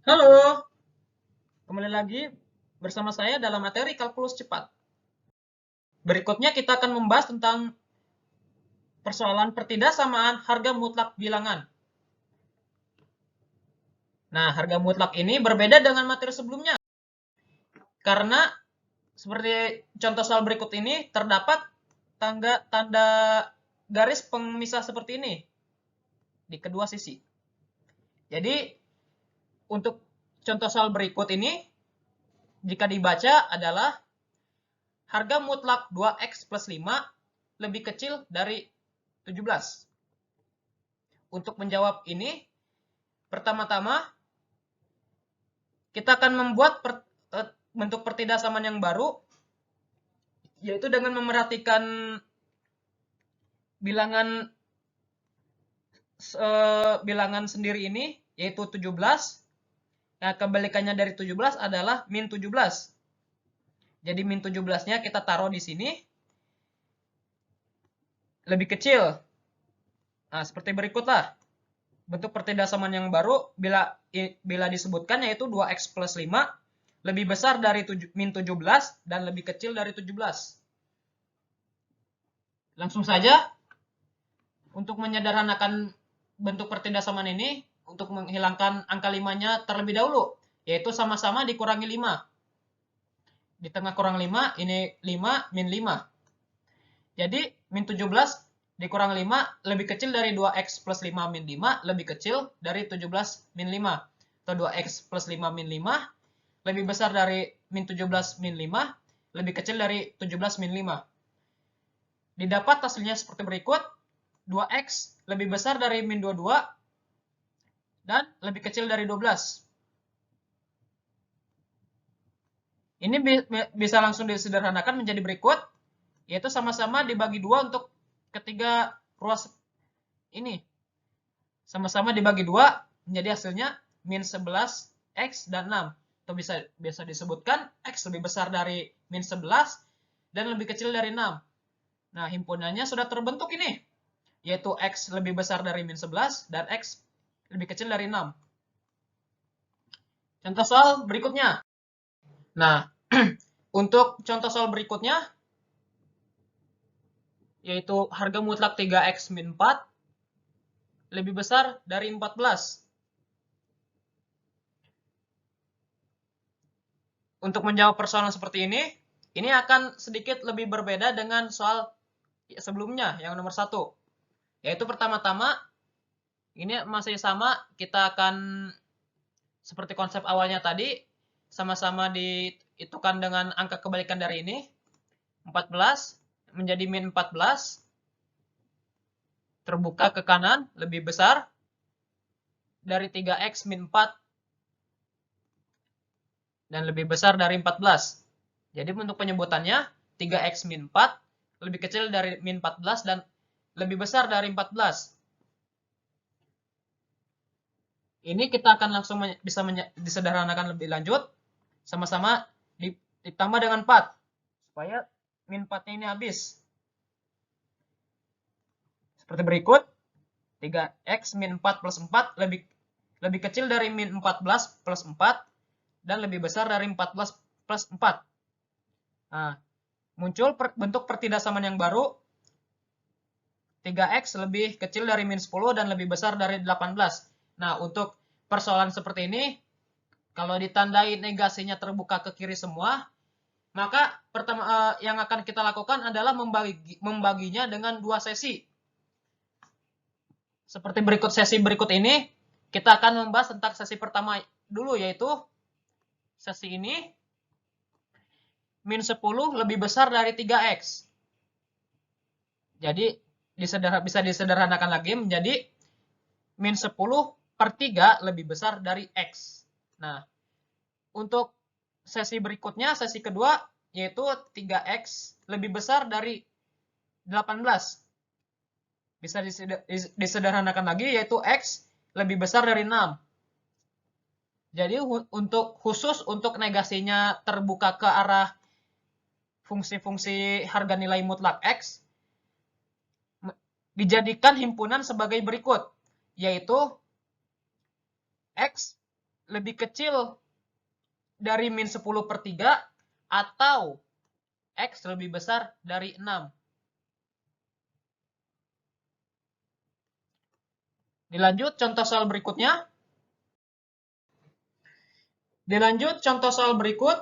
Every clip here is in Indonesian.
Halo, kembali lagi bersama saya dalam materi kalkulus cepat. Berikutnya kita akan membahas tentang persoalan pertidaksamaan harga mutlak bilangan. Nah, harga mutlak ini berbeda dengan materi sebelumnya karena seperti contoh soal berikut ini terdapat tanda garis pemisah seperti ini di kedua sisi. Jadi, untuk contoh soal berikut ini jika dibaca adalah harga mutlak 2x plus 5 lebih kecil dari 17. Untuk menjawab ini, pertama-tama kita akan membuat bentuk pertidaksamaan yang baru, yaitu dengan memerhatikan bilangan bilangan sendiri ini, yaitu 17. Nah, kebalikannya dari 17 adalah min 17. Jadi min 17-nya kita taruh di sini, lebih kecil. Nah, seperti berikutlah. Bentuk pertidaksamaan yang baru bila disebutkan yaitu 2x plus 5 lebih besar dari min 17 dan lebih kecil dari 17. Langsung saja, untuk menyederhanakan bentuk pertidaksamaan ini, untuk menghilangkan angka 5-nya terlebih dahulu, yaitu sama-sama dikurangi 5. Di tengah kurang 5, ini 5 min 5. Jadi, min 17 dikurang 5 lebih kecil dari 2x plus 5 min 5 lebih kecil dari 17 min 5. Atau 2x plus 5 min 5 lebih besar dari min 17 min 5 lebih kecil dari 17 min 5. Didapat hasilnya seperti berikut. 2x lebih besar dari min 22 dan lebih kecil dari 12. Ini bisa langsung disederhanakan menjadi berikut, yaitu sama-sama dibagi 2 untuk ketiga ruas ini. Sama-sama dibagi 2 menjadi hasilnya min 11x dan 6. Atau bisa disebutkan x lebih besar dari min 11 dan lebih kecil dari 6. Nah, himpunannya sudah terbentuk ini, yaitu x lebih besar dari min 11 dan x lebih kecil dari 6. Contoh soal berikutnya. Nah, untuk contoh soal berikutnya, yaitu harga mutlak 3x min 4 lebih besar dari 14. Untuk menjawab persoalan seperti ini akan sedikit lebih berbeda dengan soal sebelumnya, yang nomor 1. Yaitu pertama-tama, ini masih sama, kita akan seperti konsep awalnya tadi, sama-sama dihitungkan dengan angka kebalikan dari ini. 14 menjadi min 14, terbuka ke kanan, lebih besar dari 3x min 4 dan lebih besar dari 14. Jadi untuk penyebutannya 3x min 4 lebih kecil dari min 14 dan lebih besar dari 14. Ini kita akan langsung bisa disederhanakan lebih lanjut. Sama-sama ditambah dengan 4 supaya min 4-nya ini habis. Seperti berikut. 3x min 4 plus 4 lebih kecil dari min 14 plus 4 dan lebih besar dari 14 plus 4. Nah, muncul bentuk pertidaksamaan yang baru. 3x lebih kecil dari min 10 dan lebih besar dari 18. Nah, untuk persoalan seperti ini, kalau ditandai negasinya terbuka ke kiri semua, maka pertama yang akan kita lakukan adalah membaginya dengan 2 sesi. Seperti sesi berikut ini, kita akan membahas tentang sesi pertama dulu, yaitu sesi ini, min 10 lebih besar dari 3x. Jadi, bisa disederhanakan lagi menjadi min 10 per 3 lebih besar dari x. Nah, untuk sesi berikutnya, sesi kedua, yaitu 3x lebih besar dari 18. Bisa disederhanakan lagi, yaitu x lebih besar dari 6. Jadi khusus untuk negasinya terbuka ke arah fungsi-fungsi harga nilai mutlak x, dijadikan himpunan sebagai berikut, yaitu x lebih kecil dari min 10/3 atau X lebih besar dari 6. Dilanjut contoh soal berikutnya. Dilanjut contoh soal berikut,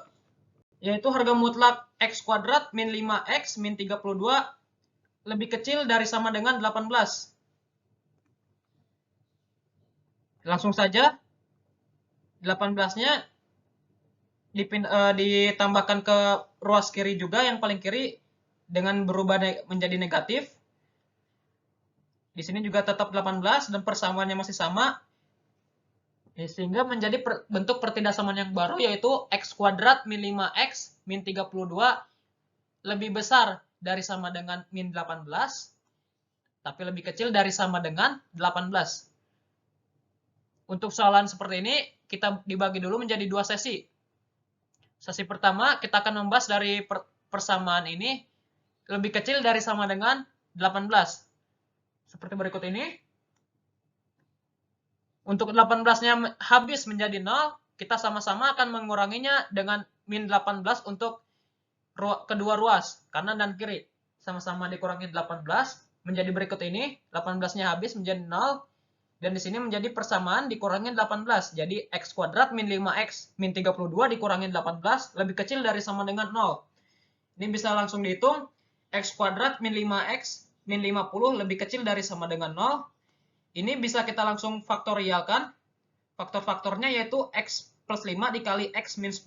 yaitu harga mutlak X kuadrat min 5X min 32 lebih kecil dari sama dengan 18. Langsung saja 18-nya ditambahkan ke ruas kiri juga, yang paling kiri dengan berubah menjadi negatif. Di sini juga tetap 18 dan persamaannya masih sama. Sehingga menjadi bentuk pertidaksamaan yang baru, yaitu X kuadrat min 5X min 32 lebih besar dari sama dengan min 18, tapi lebih kecil dari sama dengan 18. Untuk soalan seperti ini, kita dibagi dulu menjadi dua sesi. Sesi pertama, kita akan membahas dari persamaan ini lebih kecil dari sama dengan 18. Seperti berikut ini. Untuk 18-nya habis menjadi 0, kita sama-sama akan menguranginya dengan min 18 untuk kedua ruas, kanan dan kiri. Sama-sama dikurangi 18, menjadi berikut ini. 18-nya habis menjadi 0, dan di sini menjadi persamaan dikurangi 18. Jadi X kuadrat min 5X min 32 dikurangi 18 lebih kecil dari sama dengan 0. Ini bisa langsung dihitung. X kuadrat min 5X min 50 lebih kecil dari sama dengan 0. Ini bisa kita langsung faktorialkan. Faktor-faktornya yaitu X plus 5 dikali X min 10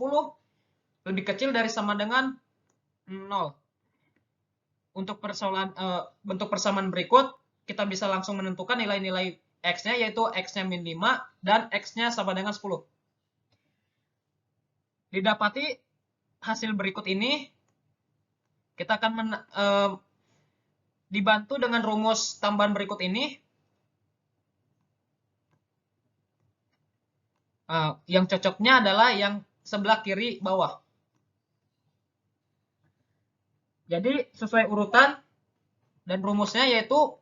lebih kecil dari sama dengan 0. Untuk bentuk persamaan berikut, kita bisa langsung menentukan nilai-nilai X-nya, yaitu X-nya min 5 dan X-nya sama dengan 10. Didapati hasil berikut ini, kita akan dibantu dengan rumus tambahan berikut ini. Yang cocoknya adalah yang sebelah kiri bawah. Jadi sesuai urutan dan rumusnya, yaitu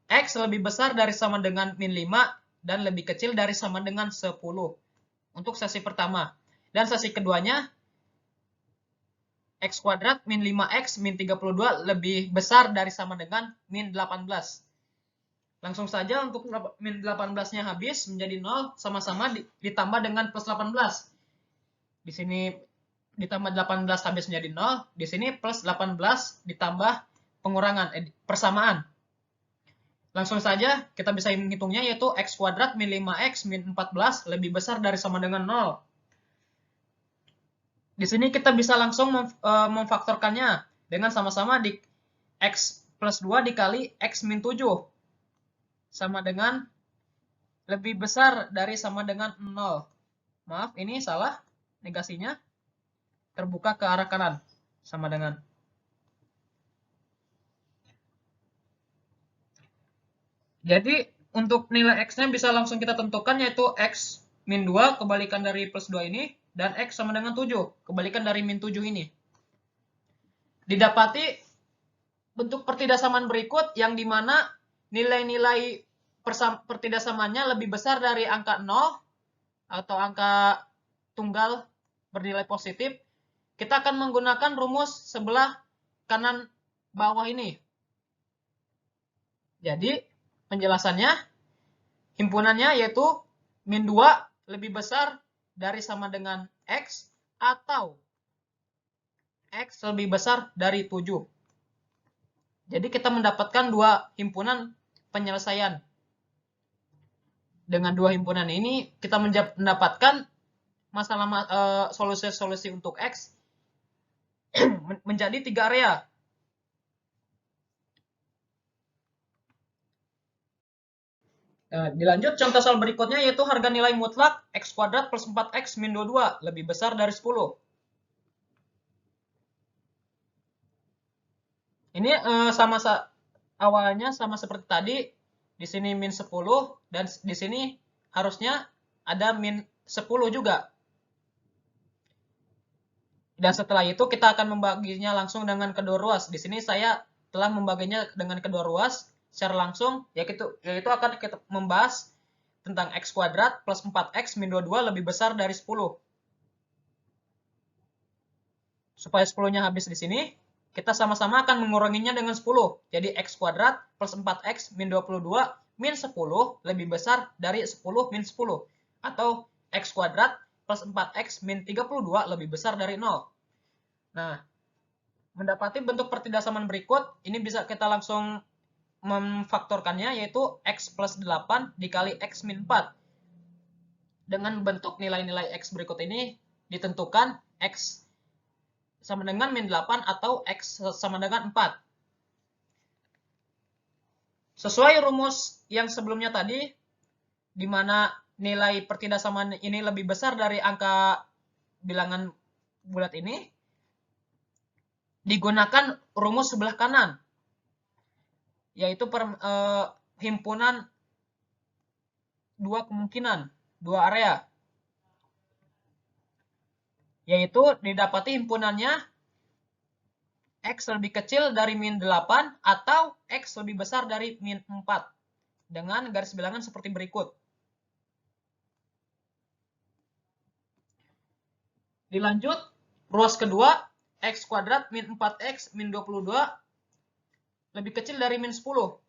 X lebih besar dari sama dengan min 5 dan lebih kecil dari sama dengan 10. Untuk sesi pertama. Dan sesi keduanya, X kuadrat min 5X min 32 lebih besar dari sama dengan min 18. Langsung saja untuk min 18-nya habis menjadi 0, sama-sama ditambah dengan plus 18. Di sini ditambah 18 habis menjadi 0, di sini plus 18 ditambah pengurangan, persamaan. Langsung saja kita bisa menghitungnya, yaitu X kuadrat min 5X min 14 lebih besar dari sama dengan 0. Di sini kita bisa langsung memfaktorkannya dengan sama-sama di X plus 2 dikali X min 7. Sama dengan lebih besar dari sama dengan 0. Maaf, ini salah. Negasinya terbuka ke arah kanan. Sama dengan. Jadi, untuk nilai X-nya bisa langsung kita tentukan, yaitu X min 2, kebalikan dari plus 2 ini, dan X sama dengan 7, kebalikan dari min 7 ini. Didapati bentuk pertidaksamaan berikut, yang dimana nilai-nilai pertidaksamaannya lebih besar dari angka 0 atau angka tunggal bernilai positif. Kita akan menggunakan rumus sebelah kanan bawah ini. Jadi penjelasannya, himpunannya yaitu min 2 lebih besar dari sama dengan X atau X lebih besar dari 7. Jadi kita mendapatkan dua himpunan penyelesaian. Dengan dua himpunan ini, kita mendapatkan solusi-solusi untuk X menjadi 3 area. Dilanjut contoh soal berikutnya, yaitu harga nilai mutlak X kuadrat plus 4X min 22 lebih besar dari 10. Ini awalnya sama seperti tadi. Di sini min 10 dan di sini harusnya ada min 10 juga. Dan setelah itu kita akan membaginya langsung dengan kedua ruas. Di sini saya telah membaginya dengan kedua ruas secara langsung, yaitu akan kita membahas tentang X kuadrat plus 4X min 22 lebih besar dari 10. Supaya 10-nya habis di sini, kita sama-sama akan menguranginya dengan 10. Jadi X kuadrat plus 4X min 22 min 10 lebih besar dari 10 min 10. Atau X kuadrat plus 4X min 32 lebih besar dari 0. Nah, mendapati bentuk pertidasaman berikut, ini bisa kita langsung memfaktorkannya, yaitu X plus 8 dikali X min 4. Dengan bentuk nilai-nilai X berikut ini, ditentukan X sama dengan min 8 atau X sama dengan 4. Sesuai rumus yang sebelumnya tadi, di mana nilai pertidasaman ini lebih besar dari angka bilangan bulat ini, digunakan rumus sebelah kanan, yaitu himpunan dua kemungkinan, dua area. Yaitu didapati himpunannya X lebih kecil dari min 8 atau X lebih besar dari min 4. Dengan garis bilangan seperti berikut. Dilanjut, ruas kedua, X kuadrat min 4X min 22 lebih kecil dari min 10.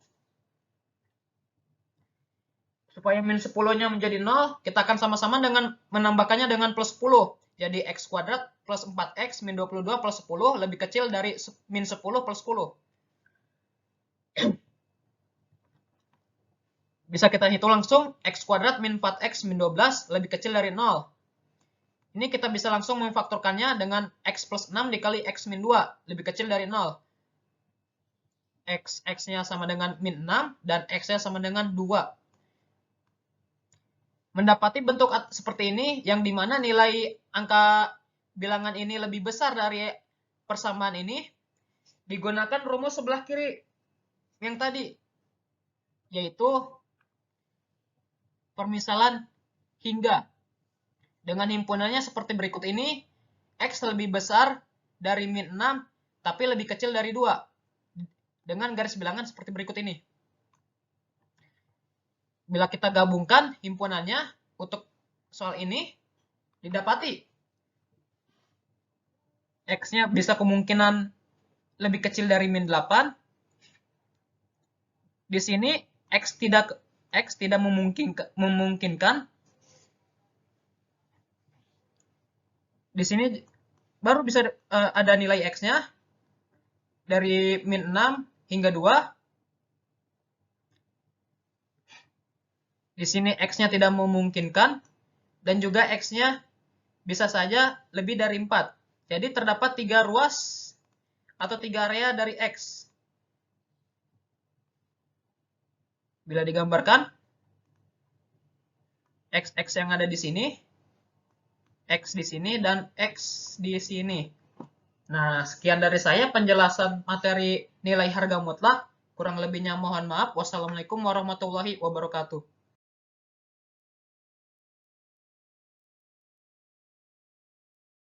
Supaya min 10-nya menjadi 0, kita akan sama-sama dengan menambahkannya dengan plus 10. Jadi X kuadrat plus 4X min 22 plus 10 lebih kecil dari min 10 plus 10. Bisa kita hitung langsung, X kuadrat min 4X min 12 lebih kecil dari 0. Ini kita bisa langsung memfaktorkannya dengan X plus 6 dikali X min 2 lebih kecil dari 0. X-nya sama dengan min 6 dan X-nya sama dengan 2. Mendapati bentuk seperti ini, yang dimana nilai angka bilangan ini lebih besar dari persamaan ini, digunakan rumus sebelah kiri yang tadi, yaitu permisalan hingga. Dengan himpunannya seperti berikut ini, X lebih besar dari min 6, tapi lebih kecil dari 2. Dengan garis bilangan seperti berikut ini. Bila kita gabungkan himpunannya untuk soal ini, didapati X-nya bisa kemungkinan lebih kecil dari min 8. Di sini X tidak memungkinkan. Di sini baru bisa ada nilai X-nya dari min 6 hingga 2. Di sini X-nya tidak memungkinkan, dan juga X-nya bisa saja lebih dari 4. Jadi terdapat 3 ruas atau 3 area dari X. Bila digambarkan, X yang ada di sini, X di sini, dan X di sini. Nah, sekian dari saya penjelasan materi nilai harga mutlak. Kurang lebihnya mohon maaf. Wassalamualaikum warahmatullahi wabarakatuh.